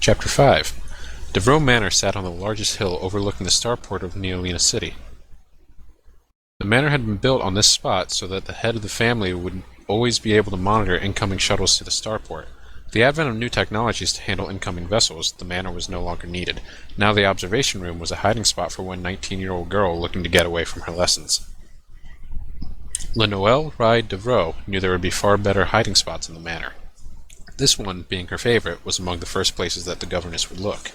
Chapter 5. Devro Manor sat on the largest hill overlooking the starport of Neolina City. The manor had been built on this spot so that the head of the family would always be able to monitor incoming shuttles to the starport. With the advent of new technologies to handle incoming vessels, the manor was no longer needed. Now the observation room was a hiding spot for one 19-year-old girl looking to get away from her lessons. Lenoelle Ride Devro knew there would be far better hiding spots in the manor. This one, being her favorite, was among the first places that the governess would look.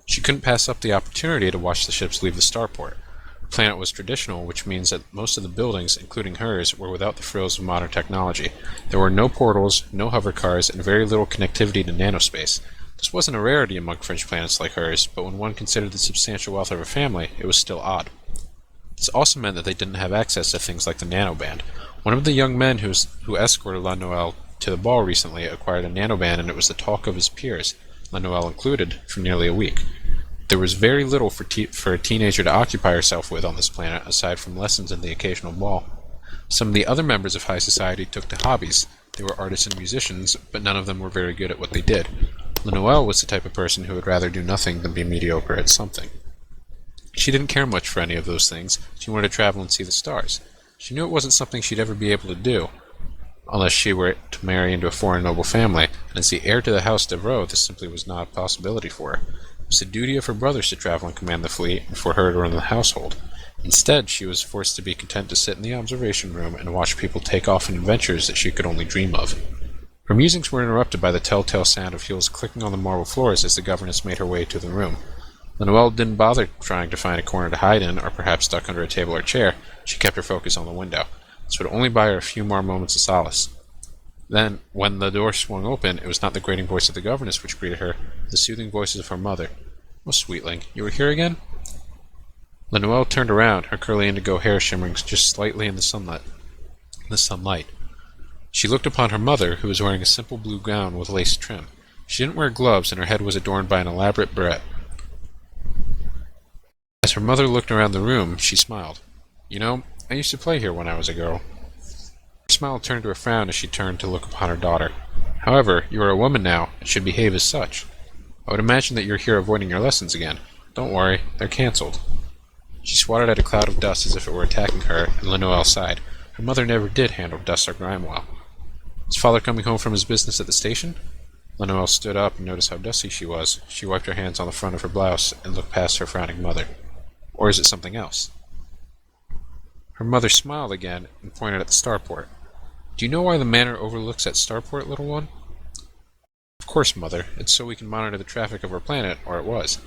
She couldn't pass up the opportunity to watch the ships leave the starport. The planet was traditional, which means that most of the buildings, including hers, were without the frills of modern technology. There were no portals, no hover cars, and very little connectivity to nanospace. This wasn't a rarity among fringe planets like hers, but when one considered the substantial wealth of her family, it was still odd. This also meant that they didn't have access to things like the nanoband. One of the young men who escorted La Noelle to the ball recently acquired a nanoband, and it was the talk of his peers, La Noelle included, for nearly a week. There was very little for a teenager to occupy herself with on this planet, aside from lessons and the occasional ball. Some of the other members of high society took to hobbies. They were artists and musicians, but none of them were very good at what they did. La Noelle was the type of person who would rather do nothing than be mediocre at something. She didn't care much for any of those things. She wanted to travel and see the stars. She knew it wasn't something she'd ever be able to do, unless she were to marry into a foreign noble family, and as the heir to the House Devro, this simply was not a possibility for her. It was the duty of her brothers to travel and command the fleet, and for her to run the household. Instead, she was forced to be content to sit in the observation room and watch people take off on adventures that she could only dream of. Her musings were interrupted by the telltale sound of heels clicking on the marble floors as the governess made her way to the room. Lenoelle didn't bother trying to find a corner to hide in, or perhaps duck under a table or chair. She kept her focus on the window. This would only buy her a few more moments of solace. Then, when the door swung open, it was not the grating voice of the governess which greeted her, but the soothing voices of her mother. "Oh, sweetling, you are here again?" Lenoelle turned around, her curly indigo hair shimmering just slightly in the sunlight. She looked upon her mother, who was wearing a simple blue gown with lace trim. She didn't wear gloves, and her head was adorned by an elaborate beret. As her mother looked around the room, she smiled. "You know, I used to play here when I was a girl." Her smile turned to a frown as she turned to look upon her daughter. "However, you are a woman now, and should behave as such. I would imagine that you're here avoiding your lessons again. Don't worry, they're cancelled." She swatted at a cloud of dust as if it were attacking her, and Lenoelle sighed. Her mother never did handle dust or grime well. "Is father coming home from his business at the station?" Lenoelle stood up and noticed how dusty she was. She wiped her hands on the front of her blouse and looked past her frowning mother. "Or is it something else?" Her mother smiled again and pointed at the starport. "Do you know why the manor overlooks that starport, little one?" "Of course, mother. It's so we can monitor the traffic of our planet, or it was.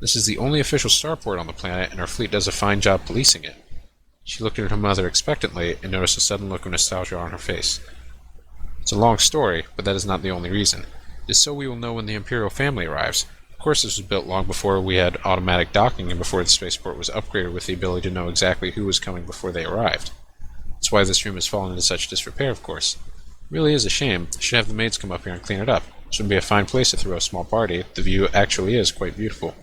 This is the only official starport on the planet, and our fleet does a fine job policing it." She looked at her mother expectantly and noticed a sudden look of nostalgia on her face. "It's a long story, but that is not the only reason. It is so we will know when the Imperial family arrives. Of course, this was built long before we had automatic docking and before the spaceport was upgraded with the ability to know exactly who was coming before they arrived. That's why this room has fallen into such disrepair, of course. It really is a shame. I should have the maids come up here and clean it up. This would be a fine place to throw a small party. The view actually is quite beautiful."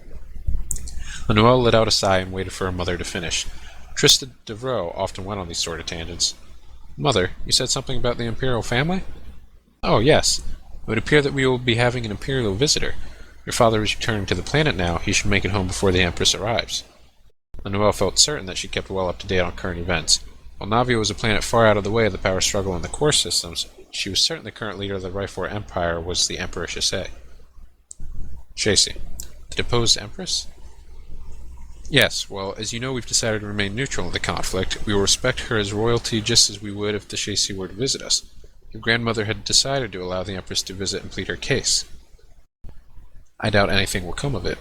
Lenoelle let out a sigh and waited for her mother to finish. Trista Devro often went on these sort of tangents. "Mother, you said something about the Imperial family?" "Oh, yes. It would appear that we will be having an Imperial visitor. Your father is returning to the planet now. He should make it home before the Empress arrives." Lenoelle felt certain that she kept well up to date on current events. While Navia was a planet far out of the way of the power struggle in the core systems, she was certain the current leader of the Ryfor Empire was the Emperor Chasey. "Chasey. The deposed Empress?" "Yes, well, as you know, we've decided to remain neutral in the conflict. We will respect her as royalty just as we would if the Chasey were to visit us. Your grandmother had decided to allow the Empress to visit and plead her case. I doubt anything will come of it."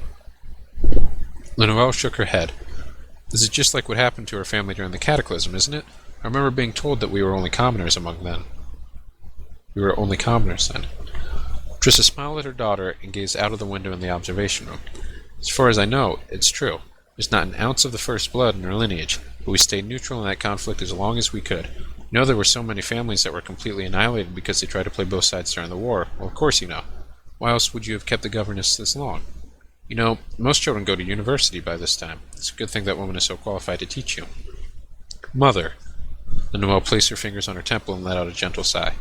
Lenoelle shook her head. "This is just like what happened to her family during the Cataclysm, isn't it? I remember being told that we were only commoners among them." "We were only commoners, then." Trista smiled at her daughter and gazed out of the window in the observation room. "As far as I know, it's true. There's not an ounce of the first blood in her lineage, but we stayed neutral in that conflict as long as we could. You know there were so many families that were completely annihilated because they tried to play both sides during the war. Well, of course you know. Why else would you have kept the governess this long? You know, most children go to university by this time. It's a good thing that woman is so qualified to teach you." "Mother." Lenoelle placed her fingers on her temple and let out a gentle sigh.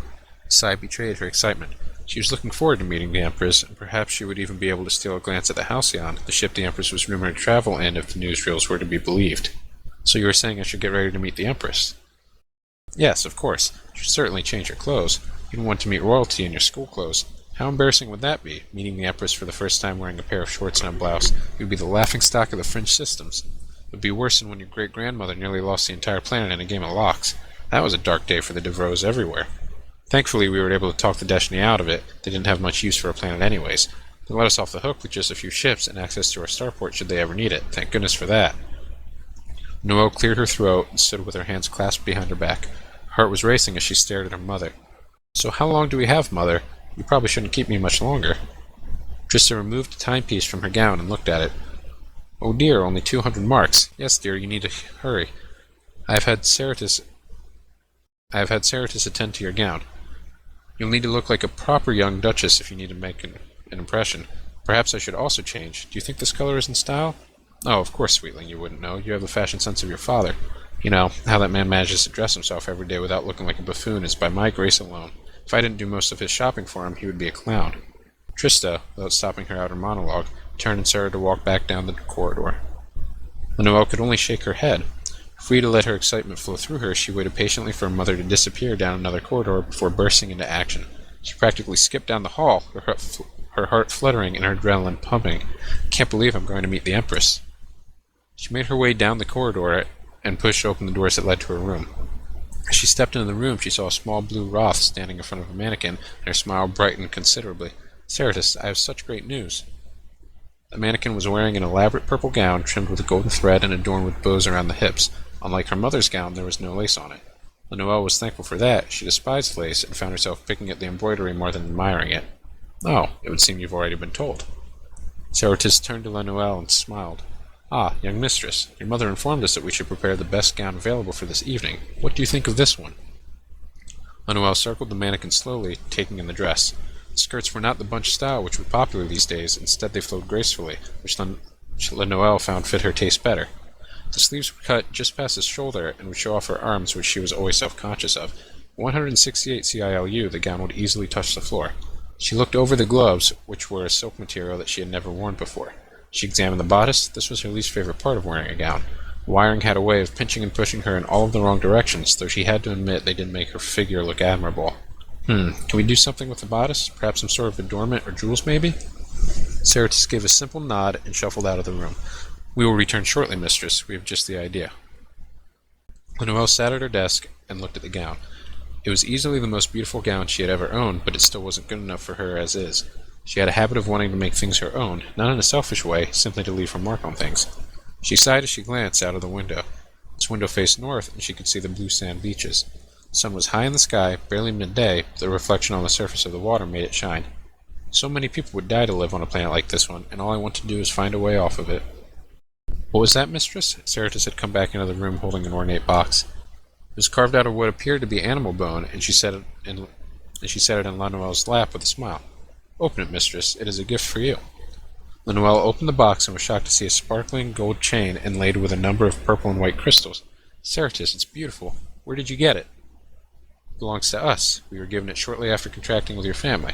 The sigh betrayed her excitement. She was looking forward to meeting the Empress, and perhaps she would even be able to steal a glance at the Halcyon, the ship the Empress was rumored to travel in if the newsreels were to be believed. So you were saying I should get ready to meet the Empress? Yes, of course. You should certainly change your clothes. You don't want to meet royalty in your school clothes. How embarrassing would that be, meeting the Empress for the first time wearing a pair of shorts and a blouse? You would be the laughingstock of the fringe systems. It would be worse than when your great-grandmother nearly lost the entire planet in a game of locks. That was a dark day for the Devros everywhere. Thankfully, we were able to talk the Destiny out of it. They didn't have much use for a planet anyways. They let us off the hook with just a few ships and access to our starport should they ever need it. Thank goodness for that. Noelle cleared her throat and stood with her hands clasped behind her back. Her heart was racing as she stared at her mother. So how long do we have, Mother? You probably shouldn't keep me much longer. Trista removed a timepiece from her gown and looked at it. Oh dear, only 200 marks. Yes, dear, you need to hurry. I have had Ceratus attend to your gown. You'll need to look like a proper young duchess if you need to make an impression. Perhaps I should also change. Do you think this color is in style? Oh, of course, sweetling, you wouldn't know. You have the fashion sense of your father. You know, how that man manages to dress himself every day without looking like a buffoon is by my grace alone. If I didn't do most of his shopping for him, he would be a clown. Trista, without stopping her outer monologue, turned and started to walk back down the corridor. Noelle could only shake her head. Free to let her excitement flow through her, she waited patiently for her mother to disappear down another corridor before bursting into action. She practically skipped down the hall, her heart fluttering and her adrenaline pumping. I can't believe I'm going to meet the Empress. She made her way down the corridor and pushed open the doors that led to her room. As she stepped into the room, she saw a small blue Roth standing in front of a mannequin, and her smile brightened considerably. Ceratus, I have such great news. The mannequin was wearing an elaborate purple gown trimmed with a golden thread and adorned with bows around the hips. Unlike her mother's gown, there was no lace on it. Noelle was thankful for that. She despised lace and found herself picking at the embroidery more than admiring it. Oh, it would seem you've already been told. Ceratus turned to Noelle and smiled. Ah, young mistress, your mother informed us that we should prepare the best gown available for this evening. What do you think of this one? Noelle circled the mannequin slowly, taking in the dress. The skirts were not the bunch style which was popular these days. Instead, they flowed gracefully, which Noelle found fit her taste better. The sleeves were cut just past his shoulder and would show off her arms, which she was always self-conscious of. 168 CILU, the gown would easily touch the floor. She looked over the gloves, which were a silk material that she had never worn before. She examined the bodice. This was her least favorite part of wearing a gown. The wiring had a way of pinching and pushing her in all of the wrong directions, though she had to admit they didn't make her figure look admirable. Can we do something with the bodice? Perhaps some sort of adornment or jewels, maybe? Ceratus gave a simple nod and shuffled out of the room. We will return shortly, mistress. We have just the idea. Noelle sat at her desk and looked at the gown. It was easily the most beautiful gown she had ever owned, but it still wasn't good enough for her as is. She had a habit of wanting to make things her own, not in a selfish way, simply to leave her mark on things. She sighed as she glanced out of the window. This window faced north, and she could see the blue sand beaches. The sun was high in the sky, barely midday, but the reflection on the surface of the water made it shine. So many people would die to live on a planet like this one, and all I want to do is find a way off of it. What was that, mistress? Ceratus had come back into the room holding an ornate box. It was carved out of what appeared to be animal bone, and she set it in Noelle's lap with a smile. Open it, mistress. It is a gift for you. Noelle opened the box and was shocked to see a sparkling gold chain inlaid with a number of purple and white crystals. Ceratus, it's beautiful. Where did you get it? It belongs to us. We were given it shortly after contracting with your family.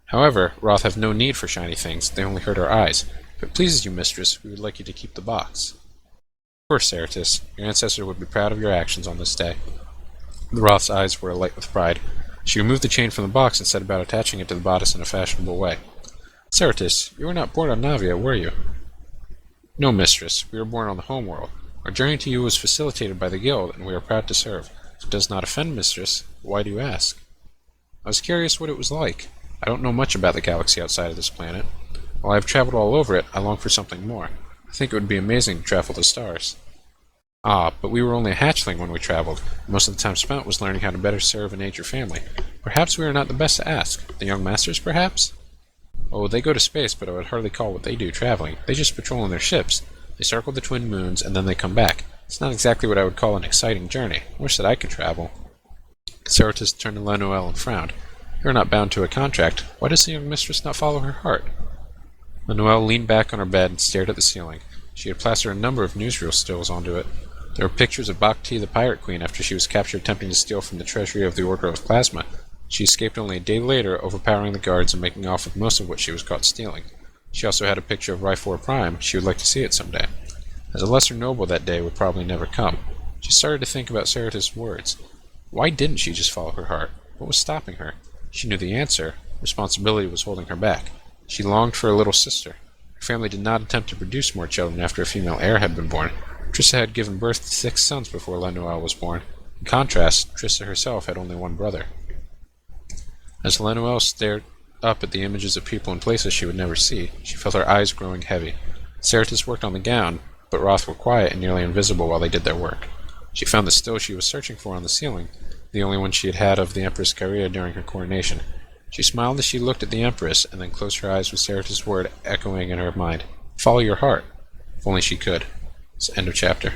However, Roth have no need for shiny things. They only hurt our eyes. If it pleases you, mistress, we would like you to keep the box. Of course, Ceratus. Your ancestor would be proud of your actions on this day. The Roth's eyes were alight with pride. She removed the chain from the box and set about attaching it to the bodice in a fashionable way. Ceratus, you were not born on Navia, were you? No, mistress. We were born on the homeworld. Our journey to you was facilitated by the guild, and we are proud to serve. If it does not offend, mistress, why do you ask? I was curious what it was like. I don't know much about the galaxy outside of this planet. While I have traveled all over it, I long for something more. I think it would be amazing to travel the stars. Ah, but we were only a hatchling when we traveled. Most of the time spent was learning how to better serve and aid your family. Perhaps we are not the best to ask. The young masters, perhaps? Oh, they go to space, but I would hardly call what they do traveling. They just patrol in their ships. They circle the twin moons, and then they come back. It's not exactly what I would call an exciting journey. I wish that I could travel. Ceratus turned to Noelle and frowned. You are not bound to a contract. Why does the young mistress not follow her heart? Noelle leaned back on her bed and stared at the ceiling. She had plastered a number of newsreel stills onto it. There were pictures of Bhakti, the pirate queen, after she was captured attempting to steal from the treasury of the Order of Plasma. She escaped only a day later, overpowering the guards and making off with most of what she was caught stealing. She also had a picture of Rhyfor Prime. She would like to see it someday. As a lesser noble, that day would probably never come. She started to think about Cerritus' words. Why didn't she just follow her heart? What was stopping her? She knew the answer. Responsibility was holding her back. She longed for a little sister. Her family did not attempt to produce more children after a female heir had been born. Trissa had given birth to 6 sons before Lemuel was born. In contrast, Trissa herself had only one brother. As Lemuel stared up at the images of people and places she would never see, she felt her eyes growing heavy. Cerritus worked on the gown, but Roth were quiet and nearly invisible while they did their work. She found the still she was searching for on the ceiling, the only one she had had of the Empress Caria during her coronation. She smiled as she looked at the Empress, and then closed her eyes with Cerritus' word echoing in her mind. Follow your heart. If only she could. It's the end of chapter.